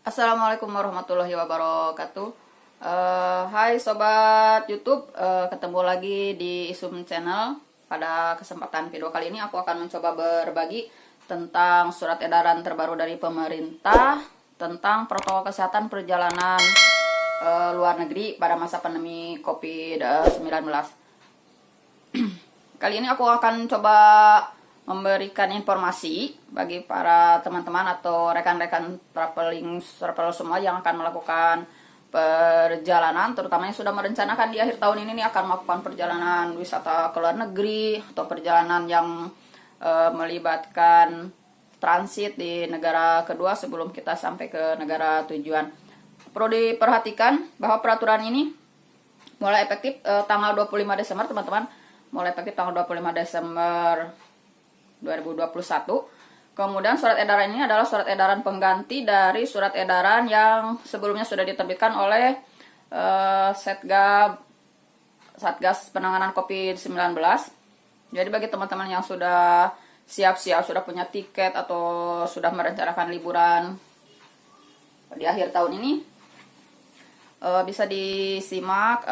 Assalamualaikum warahmatullahi wabarakatuh. Hai sobat YouTube, ketemu lagi di Isum Channel. Pada kesempatan video kali ini aku akan mencoba berbagi tentang surat edaran terbaru dari pemerintah tentang protokol kesehatan perjalanan luar negeri pada masa pandemi COVID-19. Kali ini aku akan coba memberikan informasi bagi para teman-teman atau rekan-rekan travel semua yang akan melakukan perjalanan, terutama yang sudah merencanakan di akhir tahun ini akan melakukan perjalanan wisata ke luar negeri atau perjalanan yang melibatkan transit di negara kedua sebelum kita sampai ke negara tujuan. Perlu diperhatikan bahwa peraturan ini mulai efektif tanggal 25 Desember, teman-teman. Mulai efektif tanggal 25 Desember 2021. Kemudian surat edaran ini adalah surat edaran pengganti dari surat edaran yang sebelumnya sudah diterbitkan oleh Satgas Penanganan COVID-19. Jadi bagi teman-teman yang sudah siap-siap, sudah punya tiket atau sudah merencanakan liburan di akhir tahun ini, bisa disimak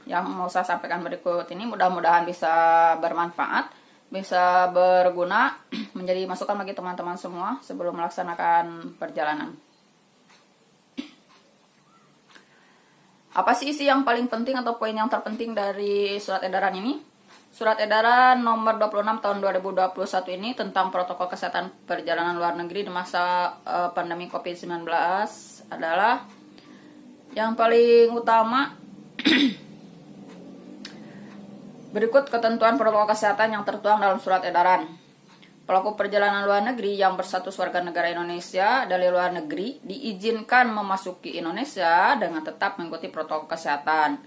yang mau saya sampaikan berikut ini. Mudah-mudahan bisa bermanfaat, bisa berguna, menjadi masukan bagi teman-teman semua sebelum melaksanakan perjalanan. Apa sih isi yang paling penting atau poin yang terpenting dari surat edaran ini? Surat edaran nomor 26 tahun 2021 ini tentang protokol kesehatan perjalanan luar negeri di masa pandemi COVID-19 adalah yang paling utama berikut ketentuan protokol kesehatan yang tertuang dalam surat edaran. Pelaku perjalanan luar negeri yang berstatus warga negara Indonesia dari luar negeri diizinkan memasuki Indonesia dengan tetap mengikuti protokol kesehatan.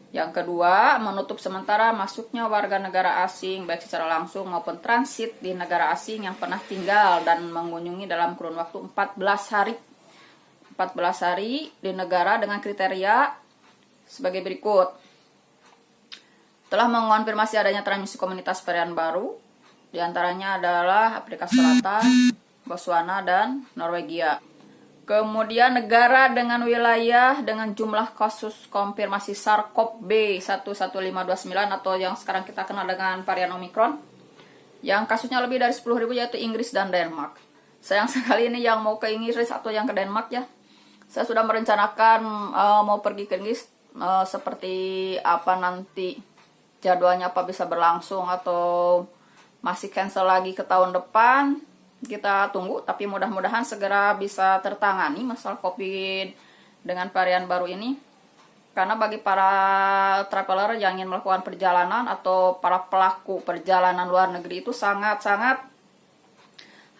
Yang kedua, menutup sementara masuknya warga negara asing baik secara langsung maupun transit di negara asing yang pernah tinggal dan mengunjungi dalam kurun waktu 14 hari. 14 hari di negara dengan kriteria sebagai berikut. Telah mengonfirmasi adanya transmisi komunitas varian baru, diantaranya adalah Afrika Selatan, Botswana, dan Norwegia. Kemudian negara dengan wilayah dengan jumlah kasus konfirmasi SARS-CoV-2 11529 atau yang sekarang kita kenal dengan varian Omicron, yang kasusnya lebih dari 10.000 yaitu Inggris dan Denmark. Sayang sekali ini yang mau ke Inggris atau yang ke Denmark ya. Saya sudah merencanakan mau pergi ke Inggris, seperti apa nanti jadwalnya, apa bisa berlangsung atau masih cancel lagi ke tahun depan, kita tunggu. Tapi mudah-mudahan segera bisa tertangani masalah COVID dengan varian baru ini, karena bagi para traveler yang ingin melakukan perjalanan atau para pelaku perjalanan luar negeri itu sangat-sangat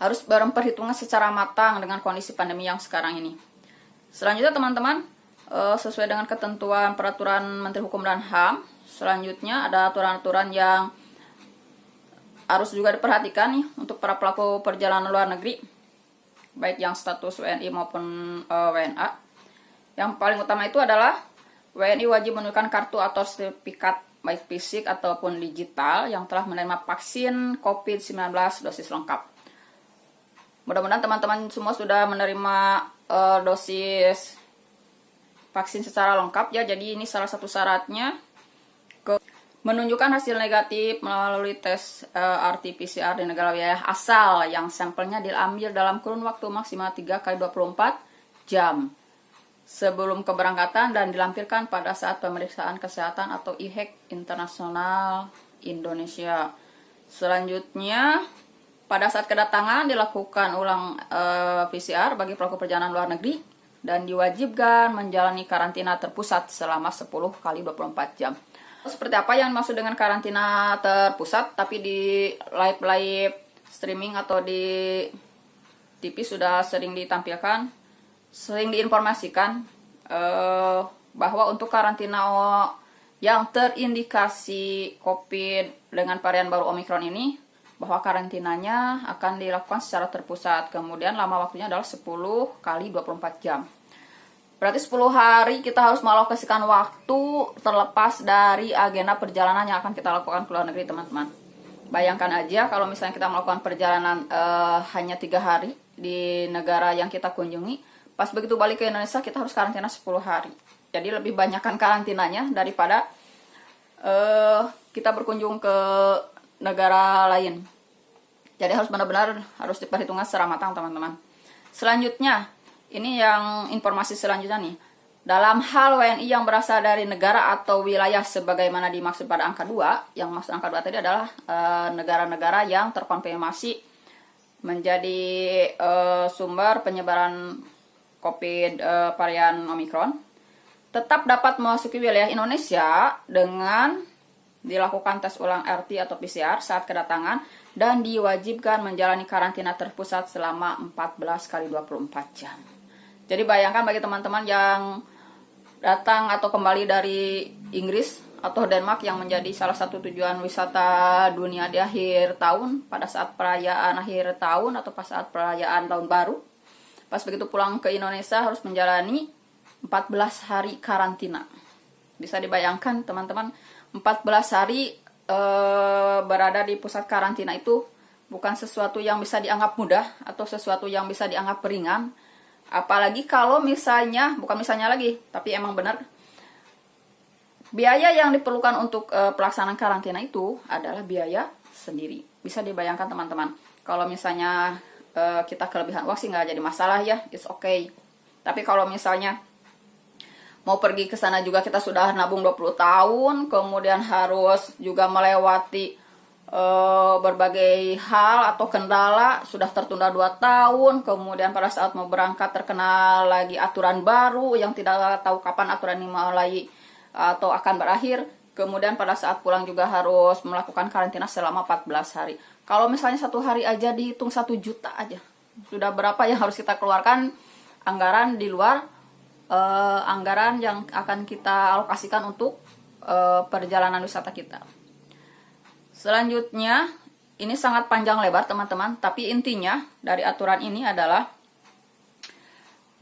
harus berperhitungan secara matang dengan kondisi pandemi yang sekarang ini. Selanjutnya teman-teman, sesuai dengan ketentuan peraturan Menteri Hukum dan HAM, selanjutnya ada aturan-aturan yang harus juga diperhatikan nih untuk para pelaku perjalanan luar negeri, baik yang status WNI maupun WNA. Yang paling utama itu adalah WNI wajib menunjukkan kartu atau sertifikat baik fisik ataupun digital yang telah menerima vaksin COVID-19 dosis lengkap. Mudah-mudahan teman-teman semua sudah menerima dosis vaksin secara lengkap ya. Jadi ini salah satu syaratnya, menunjukkan hasil negatif melalui tes RT-PCR di negara wilayah asal yang sampelnya diambil dalam kurun waktu maksimal 3x24 jam sebelum keberangkatan dan dilampirkan pada saat pemeriksaan kesehatan atau IHEC Internasional Indonesia. Selanjutnya, pada saat kedatangan dilakukan ulang PCR bagi pelaku perjalanan luar negeri dan diwajibkan menjalani karantina terpusat selama 10 kali 24 jam. Seperti apa yang maksud dengan karantina terpusat, tapi di live streaming atau di TV sudah sering ditampilkan, sering diinformasikan bahwa untuk karantina yang terindikasi COVID dengan varian baru Omicron ini, bahwa karantinanya akan dilakukan secara terpusat. Kemudian lama waktunya adalah 10 kali 24 jam. Berarti 10 hari kita harus mengalokasikan waktu terlepas dari agenda perjalanan yang akan kita lakukan ke luar negeri, teman-teman. Bayangkan aja kalau misalnya kita melakukan perjalanan hanya 3 hari di negara yang kita kunjungi, Pas begitu balik ke Indonesia kita harus karantina 10 hari. Jadi lebih banyakkan karantinanya daripada kita berkunjung ke negara lain. Jadi harus benar-benar harus diperhitungkan secara matang teman-teman. Selanjutnya, ini yang informasi selanjutnya nih. Dalam hal WNI yang berasal dari negara atau wilayah sebagaimana dimaksud pada angka 2, yang maksud angka 2 tadi adalah negara-negara yang terkonfirmasi menjadi sumber penyebaran COVID varian Omicron, tetap dapat memasuki wilayah Indonesia dengan dilakukan tes ulang RT atau PCR saat kedatangan dan diwajibkan menjalani karantina terpusat selama 14 kali 24 jam. Jadi bayangkan bagi teman-teman yang datang atau kembali dari Inggris atau Denmark yang menjadi salah satu tujuan wisata dunia di akhir tahun, pada saat perayaan akhir tahun atau pas saat perayaan tahun baru, pas begitu pulang ke Indonesia harus menjalani 14 hari karantina. Bisa dibayangkan teman-teman, 14 hari berada di pusat karantina itu bukan sesuatu yang bisa dianggap mudah atau sesuatu yang bisa dianggap ringan. Apalagi kalau misalnya, bukan misalnya lagi, tapi emang benar, biaya yang diperlukan untuk pelaksanaan karantina itu adalah biaya sendiri. Bisa dibayangkan teman-teman, kalau misalnya kita kelebihan uang sih nggak jadi masalah ya, it's okay. Tapi kalau misalnya mau pergi ke sana juga kita sudah nabung 20 tahun, kemudian harus juga melewati berbagai hal atau kendala, sudah tertunda 2 tahun, kemudian pada saat mau berangkat terkena lagi aturan baru yang tidak tahu kapan aturan ini mulai atau akan berakhir, kemudian pada saat pulang juga harus melakukan karantina selama 14 hari. Kalau misalnya 1 hari aja dihitung 1 juta aja, sudah berapa yang harus kita keluarkan anggaran di luar anggaran yang akan kita alokasikan untuk perjalanan wisata kita. Selanjutnya, ini sangat panjang lebar teman-teman, tapi intinya dari aturan ini adalah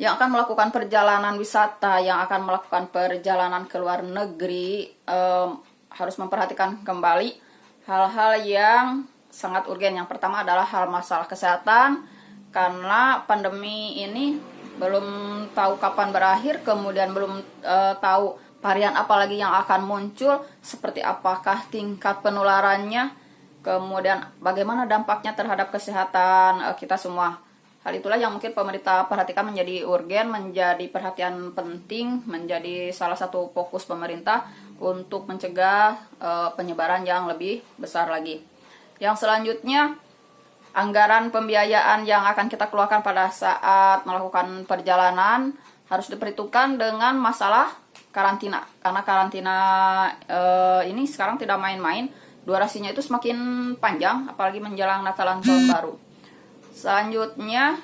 yang akan melakukan perjalanan wisata, yang akan melakukan perjalanan ke luar negeri harus memperhatikan kembali hal-hal yang sangat urgen. Yang pertama adalah hal masalah kesehatan, karena pandemi ini belum tahu kapan berakhir, kemudian belum tahu varian apa lagi yang akan muncul, seperti apakah tingkat penularannya, kemudian bagaimana dampaknya terhadap kesehatan kita semua. Hal itulah yang mungkin pemerintah perhatikan menjadi urgen, menjadi perhatian penting, menjadi salah satu fokus pemerintah untuk mencegah penyebaran yang lebih besar lagi. Yang selanjutnya, anggaran pembiayaan yang akan kita keluarkan pada saat melakukan perjalanan harus diperhitungkan dengan masalah karantina, karena karantina ini sekarang tidak main-main, durasinya itu semakin panjang, apalagi menjelang Natalan Tahun Baru. Selanjutnya,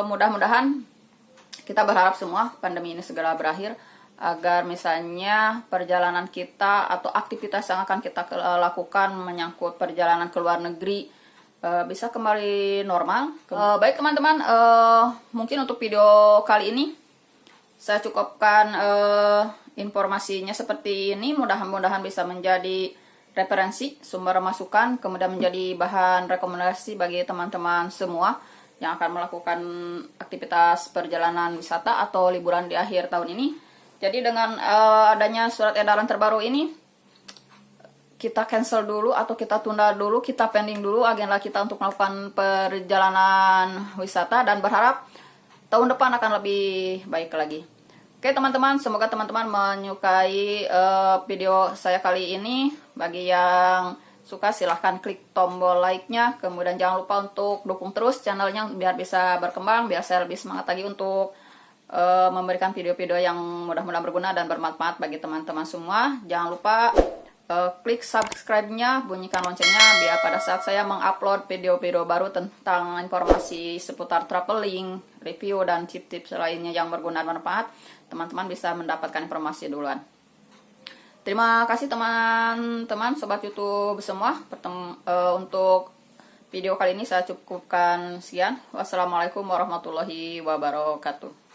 mudah-mudahan kita berharap semua pandemi ini segera berakhir, agar misalnya perjalanan kita atau aktivitas yang akan kita lakukan menyangkut perjalanan ke luar negeri bisa kembali normal. Baik teman-teman, mungkin untuk video kali ini saya cukupkan informasinya seperti ini. Mudah-mudahan bisa menjadi referensi, sumber masukan, kemudian menjadi bahan rekomendasi bagi teman-teman semua yang akan melakukan aktivitas perjalanan wisata atau liburan di akhir tahun ini. Jadi dengan adanya surat edaran terbaru ini, kita cancel dulu atau kita tunda dulu, kita pending dulu agenda kita untuk melakukan perjalanan wisata, dan berharap tahun depan akan lebih baik lagi. Oke teman-teman, semoga teman-teman menyukai video saya kali ini. Bagi yang suka silahkan klik tombol like-nya, kemudian jangan lupa untuk dukung terus channelnya biar bisa berkembang, biar saya lebih semangat lagi untuk memberikan video-video yang mudah-mudahan berguna dan bermanfaat bagi teman-teman semua. Jangan lupa klik subscribe-nya, bunyikan loncengnya biar pada saat saya mengupload video-video baru tentang informasi seputar traveling, review, dan tips-tips lainnya yang berguna dan bermanfaat, teman-teman bisa mendapatkan informasi duluan. Terima kasih teman-teman sobat YouTube semua. Untuk video kali ini saya cukupkan sekian. Wassalamualaikum warahmatullahi wabarakatuh.